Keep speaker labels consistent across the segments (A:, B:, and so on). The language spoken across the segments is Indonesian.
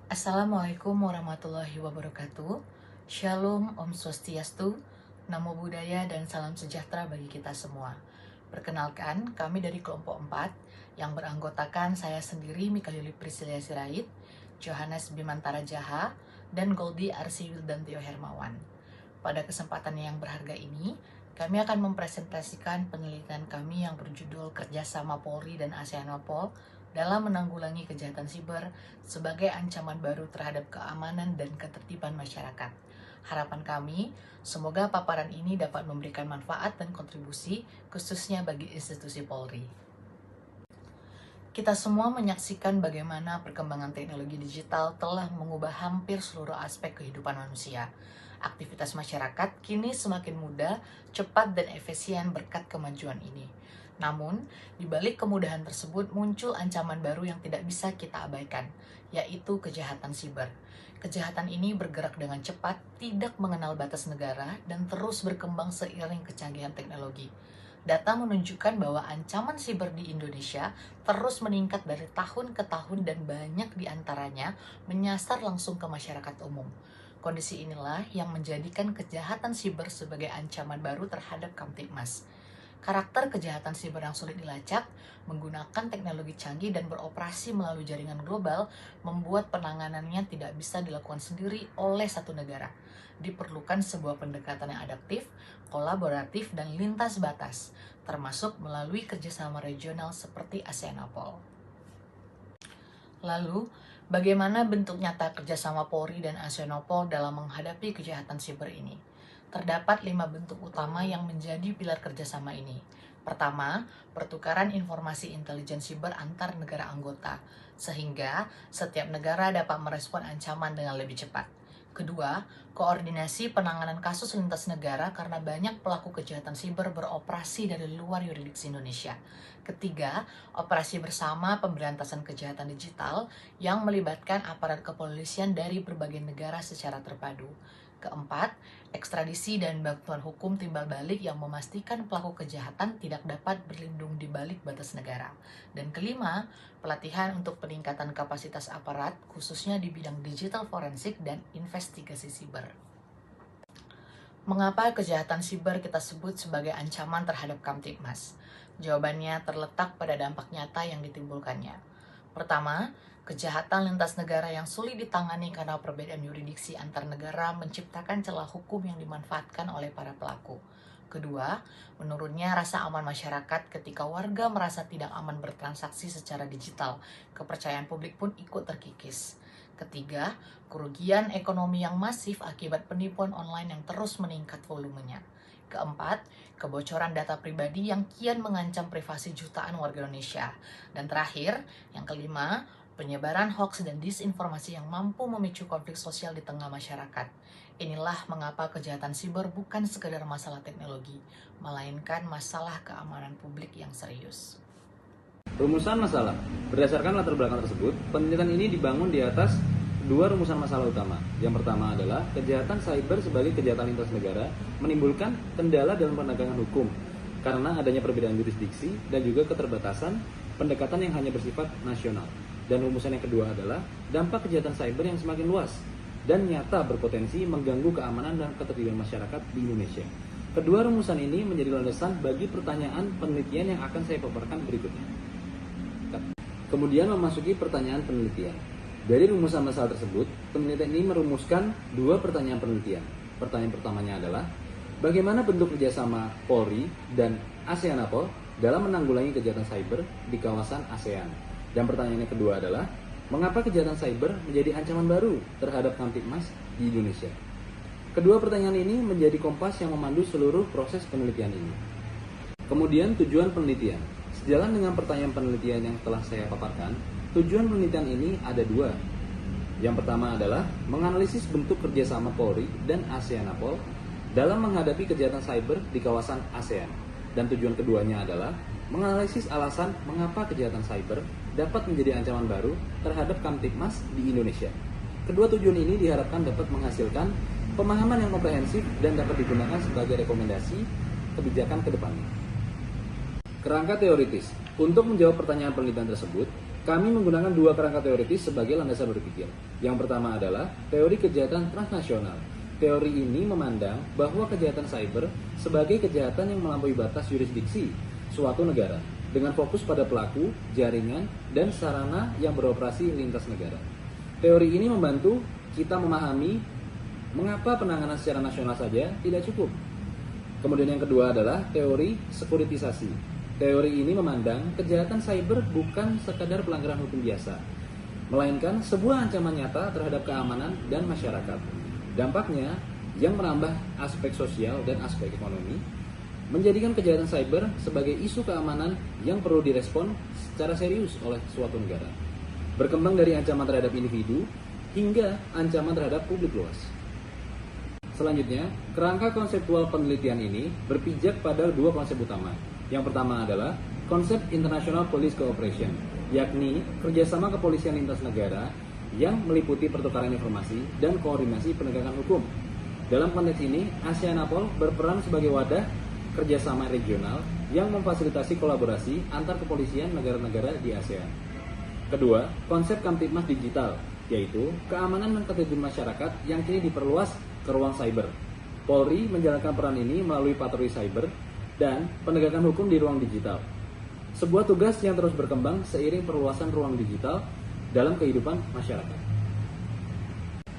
A: Assalamualaikum warahmatullahi wabarakatuh. Shalom, Om Swastiastu, Namo Buddhaya, dan salam sejahtera bagi kita semua. Perkenalkan, kami dari kelompok 4 yang beranggotakan saya sendiri, Mikayuli Priscilia Sirait, Johannes Bimantara Jaha, dan Goldi Arsi Wildantio Hermawan. Pada kesempatan yang berharga ini, kami akan mempresentasikan penelitian kami yang berjudul Kerjasama Polri dan ASEANAPOL dalam menanggulangi kejahatan siber sebagai ancaman baru terhadap keamanan dan ketertiban masyarakat. Harapan kami, semoga paparan ini dapat memberikan manfaat dan kontribusi khususnya bagi institusi Polri. Kita semua menyaksikan bagaimana perkembangan teknologi digital telah mengubah hampir seluruh aspek kehidupan manusia. Aktivitas masyarakat kini semakin mudah, cepat, dan efisien berkat kemajuan ini. Namun, di balik kemudahan tersebut muncul ancaman baru yang tidak bisa kita abaikan, yaitu kejahatan siber. Kejahatan ini bergerak dengan cepat, tidak mengenal batas negara, dan terus berkembang seiring kecanggihan teknologi. Data menunjukkan bahwa ancaman siber di Indonesia terus meningkat dari tahun ke tahun dan banyak diantaranya menyasar langsung ke masyarakat umum. Kondisi inilah yang menjadikan kejahatan siber sebagai ancaman baru terhadap Kamtibmas. Karakter kejahatan siber yang sulit dilacak, menggunakan teknologi canggih dan beroperasi melalui jaringan global, membuat penanganannya tidak bisa dilakukan sendiri oleh satu negara. Diperlukan sebuah pendekatan yang adaptif, kolaboratif, dan lintas batas, termasuk melalui kerjasama regional seperti ASEANAPOL. Lalu, bagaimana bentuk nyata kerjasama Polri dan ASEANAPOL dalam menghadapi kejahatan siber ini? Terdapat 5 bentuk utama yang menjadi pilar kerjasama ini. Pertama, pertukaran informasi intelijen siber antar negara anggota, sehingga setiap negara dapat merespon ancaman dengan lebih cepat. Kedua, koordinasi penanganan kasus lintas negara karena banyak pelaku kejahatan siber beroperasi dari luar yurisdiksi Indonesia. Ketiga, operasi bersama pemberantasan kejahatan digital yang melibatkan aparat kepolisian dari berbagai negara secara terpadu. Keempat, ekstradisi dan bantuan hukum timbal balik yang memastikan pelaku kejahatan tidak dapat berlindung di balik batas negara. Dan kelima, pelatihan untuk peningkatan kapasitas aparat khususnya di bidang digital forensik dan investigasi siber. Mengapa kejahatan siber kita sebut sebagai ancaman terhadap Kamtibmas? Jawabannya terletak pada dampak nyata yang ditimbulkannya. Pertama, kejahatan lintas negara yang sulit ditangani karena perbedaan yurisdiksi antar negara menciptakan celah hukum yang dimanfaatkan oleh para pelaku. Kedua, menurunnya rasa aman masyarakat ketika warga merasa tidak aman bertransaksi secara digital. Kepercayaan publik pun ikut terkikis. Ketiga, kerugian ekonomi yang masif akibat penipuan online yang terus meningkat volumenya. Keempat, kebocoran data pribadi yang kian mengancam privasi jutaan warga Indonesia. Dan terakhir, yang kelima, penyebaran hoaks dan disinformasi yang mampu memicu konflik sosial di tengah masyarakat. Inilah mengapa kejahatan siber bukan sekedar masalah teknologi, melainkan masalah keamanan publik yang serius.
B: Rumusan masalah. Berdasarkan latar belakang tersebut, penelitian ini dibangun di atas 2 rumusan masalah utama. Yang pertama adalah kejahatan cyber sebagai kejahatan lintas negara menimbulkan kendala dalam penegakan hukum karena adanya perbedaan yurisdiksi dan juga keterbatasan pendekatan yang hanya bersifat nasional. Dan rumusan yang kedua adalah dampak kejahatan cyber yang semakin luas dan nyata berpotensi mengganggu keamanan dan ketertiban masyarakat di Indonesia. Kedua rumusan ini menjadi landasan bagi pertanyaan penelitian yang akan saya paparkan berikutnya. Kemudian memasuki pertanyaan penelitian. Dari rumusan masalah tersebut, penelitian ini merumuskan 2 pertanyaan penelitian. Pertanyaan pertamanya adalah, bagaimana bentuk kerjasama Polri dan ASEANAPOL dalam menanggulangi kejahatan cyber di kawasan ASEAN? Dan pertanyaan yang kedua adalah, mengapa kejahatan cyber menjadi ancaman baru terhadap Kamtibmas di Indonesia? Kedua pertanyaan ini menjadi kompas yang memandu seluruh proses penelitian ini. Kemudian tujuan penelitian. Sejalan dengan pertanyaan penelitian yang telah saya paparkan, tujuan penelitian ini ada 2. Yang pertama adalah menganalisis bentuk kerjasama Polri dan ASEANAPOL dalam menghadapi kejahatan cyber di kawasan ASEAN. Dan tujuan keduanya adalah menganalisis alasan mengapa kejahatan cyber dapat menjadi ancaman baru terhadap Kamtibmas di Indonesia. Kedua tujuan ini diharapkan dapat menghasilkan pemahaman yang komprehensif dan dapat digunakan sebagai rekomendasi kebijakan ke depannya. Kerangka teoritis. Untuk menjawab pertanyaan penelitian tersebut, Kami menggunakan dua kerangka teoritis sebagai landasan berpikir. Yang pertama adalah teori kejahatan transnasional. Teori ini memandang bahwa kejahatan cyber sebagai kejahatan yang melampaui batas yurisdiksi suatu negara dengan fokus pada pelaku, jaringan, dan sarana yang beroperasi lintas negara. Teori ini membantu kita memahami mengapa penanganan secara nasional saja tidak cukup. Kemudian yang kedua adalah teori sekuritisasi. Teori ini memandang kejahatan cyber bukan sekadar pelanggaran hukum biasa, melainkan sebuah ancaman nyata terhadap keamanan dan masyarakat. Dampaknya yang menambah aspek sosial dan aspek ekonomi, menjadikan kejahatan cyber sebagai isu keamanan yang perlu direspon secara serius oleh suatu negara. Berkembang dari ancaman terhadap individu hingga ancaman terhadap publik luas. Selanjutnya, kerangka konseptual penelitian ini berpijak pada dua konsep utama. Yang pertama adalah konsep International Police Cooperation, yakni kerjasama kepolisian lintas negara yang meliputi pertukaran informasi dan koordinasi penegakan hukum. Dalam konteks ini, ASEANAPOL berperan sebagai wadah kerjasama regional yang memfasilitasi kolaborasi antar kepolisian negara-negara di ASEAN. Kedua, konsep Kamtibmas Digital, yaitu keamanan dan ketertiban masyarakat yang kini diperluas ke ruang cyber. Polri menjalankan peran ini melalui patroli cyber dan penegakan hukum di ruang digital. Sebuah tugas yang terus berkembang seiring perluasan ruang digital dalam kehidupan masyarakat.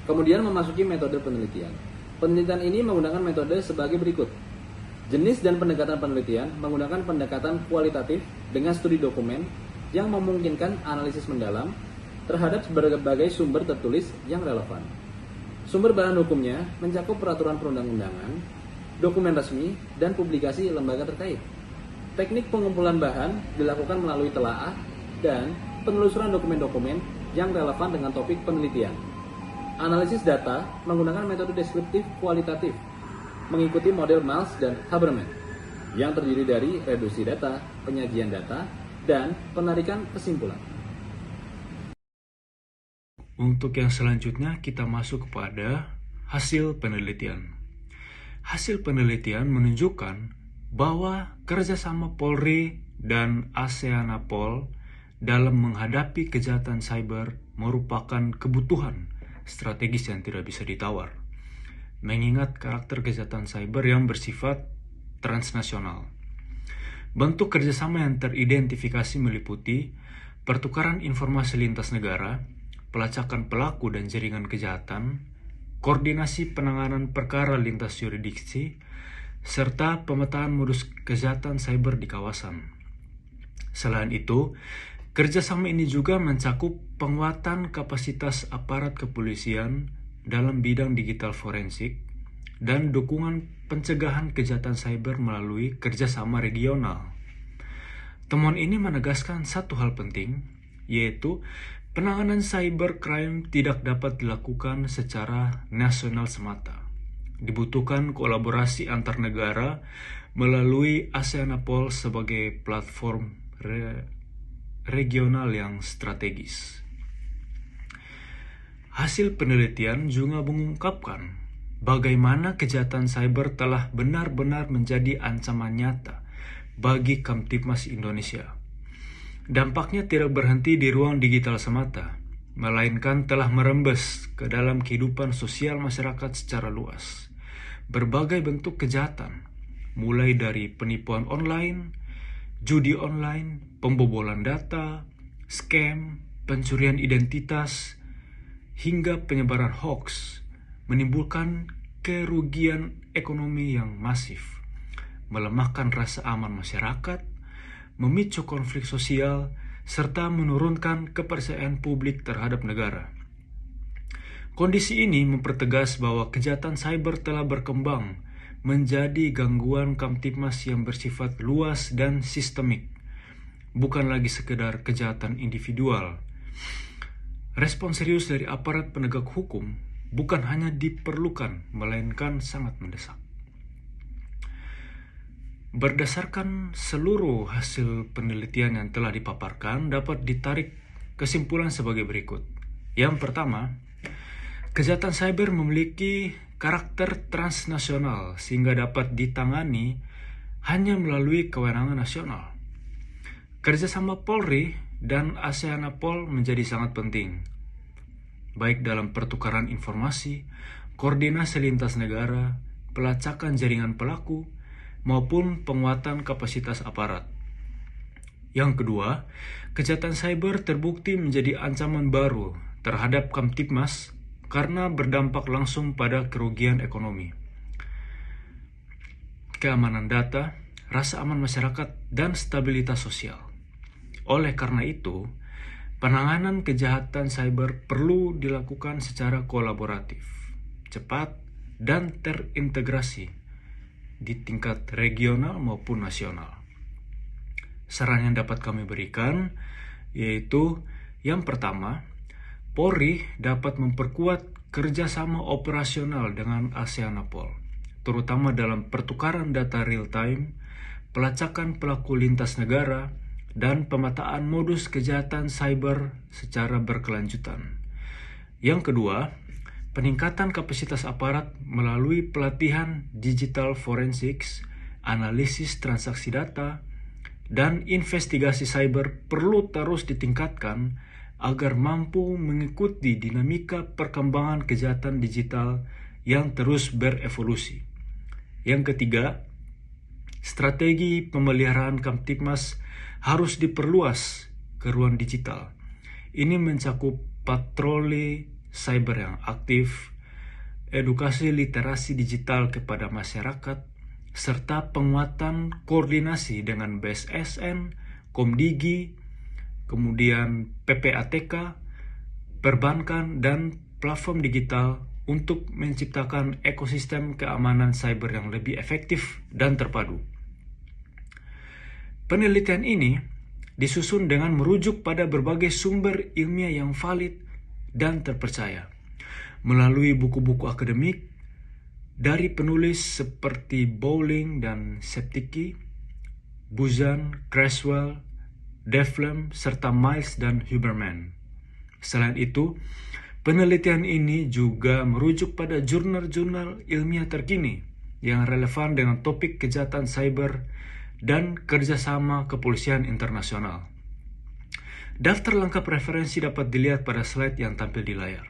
B: Kemudian memasuki metode penelitian. Penelitian ini menggunakan metode sebagai berikut. Jenis dan pendekatan penelitian menggunakan pendekatan kualitatif dengan studi dokumen yang memungkinkan analisis mendalam terhadap berbagai sumber tertulis yang relevan. Sumber bahan hukumnya mencakup peraturan perundang-undangan, dokumen resmi, dan publikasi lembaga terkait. Teknik pengumpulan bahan dilakukan melalui telaah dan penelusuran dokumen-dokumen yang relevan dengan topik penelitian. Analisis data menggunakan metode deskriptif kualitatif, mengikuti model Miles dan Habermas, yang terdiri dari reduksi data, penyajian data, dan penarikan kesimpulan.
C: Untuk yang selanjutnya kita masuk kepada hasil penelitian. Hasil penelitian menunjukkan bahwa kerjasama Polri dan ASEANAPOL dalam menghadapi kejahatan cyber merupakan kebutuhan strategis yang tidak bisa ditawar, mengingat karakter kejahatan cyber yang bersifat transnasional. Bentuk kerjasama yang teridentifikasi meliputi pertukaran informasi lintas negara, pelacakan pelaku dan jaringan kejahatan, koordinasi penanganan perkara lintas yurisdiksi, serta pemetaan modus kejahatan cyber di kawasan. Selain itu, kerjasama ini juga mencakup penguatan kapasitas aparat kepolisian dalam bidang digital forensik dan dukungan pencegahan kejahatan cyber melalui kerjasama regional. Temuan ini menegaskan satu hal penting, yaitu penanganan cybercrime tidak dapat dilakukan secara nasional semata. Dibutuhkan kolaborasi antar negara melalui ASEANAPOL sebagai platform regional yang strategis. Hasil penelitian juga mengungkapkan bagaimana kejahatan cyber telah benar-benar menjadi ancaman nyata bagi Kamtibmas Indonesia. Dampaknya tidak berhenti di ruang digital semata, melainkan telah merembes ke dalam kehidupan sosial masyarakat secara luas. Berbagai bentuk kejahatan, mulai dari penipuan online, judi online, pembobolan data, scam, pencurian identitas, hingga penyebaran hoax, menimbulkan kerugian ekonomi yang masif, melemahkan rasa aman masyarakat, memicu konflik sosial, serta menurunkan kepercayaan publik terhadap negara. Kondisi ini mempertegas bahwa kejahatan cyber telah berkembang menjadi gangguan Kamtibmas yang bersifat luas dan sistemik, bukan lagi sekedar kejahatan individual. Respon serius dari aparat penegak hukum bukan hanya diperlukan, melainkan sangat mendesak. Berdasarkan seluruh hasil penelitian yang telah dipaparkan, dapat ditarik kesimpulan sebagai berikut. Yang pertama, kejahatan cyber memiliki karakter transnasional sehingga dapat ditangani hanya melalui kewenangan nasional. Kerjasama Polri dan ASEANAPOL menjadi sangat penting, baik dalam pertukaran informasi, koordinasi lintas negara, pelacakan jaringan pelaku, maupun penguatan kapasitas aparat. Yang kedua, kejahatan cyber terbukti menjadi ancaman baru terhadap Kamtibmas karena berdampak langsung pada kerugian ekonomi, keamanan data, rasa aman masyarakat, dan stabilitas sosial. Oleh karena itu, penanganan kejahatan cyber perlu dilakukan secara kolaboratif, cepat, dan terintegrasi di tingkat regional maupun nasional. Saran yang dapat kami berikan yaitu yang pertama, Polri dapat memperkuat kerjasama operasional dengan ASEANAPOL, terutama dalam pertukaran data real-time, pelacakan pelaku lintas negara, dan pemetaan modus kejahatan cyber secara berkelanjutan. Yang kedua, peningkatan kapasitas aparat melalui pelatihan digital forensics, analisis transaksi data, dan investigasi cyber perlu terus ditingkatkan agar mampu mengikuti dinamika perkembangan kejahatan digital yang terus berevolusi. Yang ketiga, strategi pemeliharaan Kamtibmas harus diperluas ke ruang digital. Ini mencakup patroli cyber yang aktif, edukasi literasi digital kepada masyarakat, serta penguatan koordinasi dengan BSSN, Komdigi, kemudian PPATK, perbankan, dan platform digital untuk menciptakan ekosistem keamanan cyber yang lebih efektif dan terpadu. Penelitian ini disusun dengan merujuk pada berbagai sumber ilmiah yang valid dan terpercaya, melalui buku-buku akademik dari penulis seperti Bowling dan Septiki, Buzan, Creswell, Devlin, serta Miles dan Huberman. Selain itu, penelitian ini juga merujuk pada jurnal-jurnal ilmiah terkini yang relevan dengan topik kejahatan cyber dan kerjasama kepolisian internasional. Daftar lengkap referensi dapat dilihat pada slide yang tampil di layar.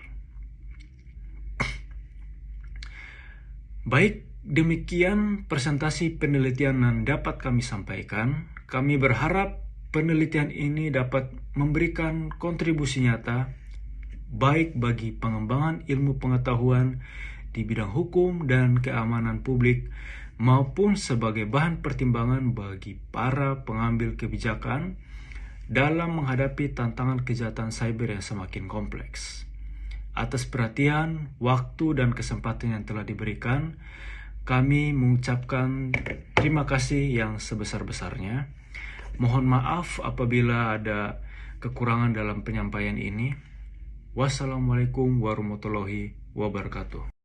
C: Baik, demikian presentasi penelitian yang dapat kami sampaikan. Kami berharap penelitian ini dapat memberikan kontribusi nyata baik bagi pengembangan ilmu pengetahuan di bidang hukum dan keamanan publik maupun sebagai bahan pertimbangan bagi para pengambil kebijakan dalam menghadapi tantangan kejahatan cyber yang semakin kompleks. Atas perhatian, waktu, dan kesempatan yang telah diberikan, kami mengucapkan terima kasih yang sebesar-besarnya. Mohon maaf apabila ada kekurangan dalam penyampaian ini. Wassalamualaikum warahmatullahi wabarakatuh.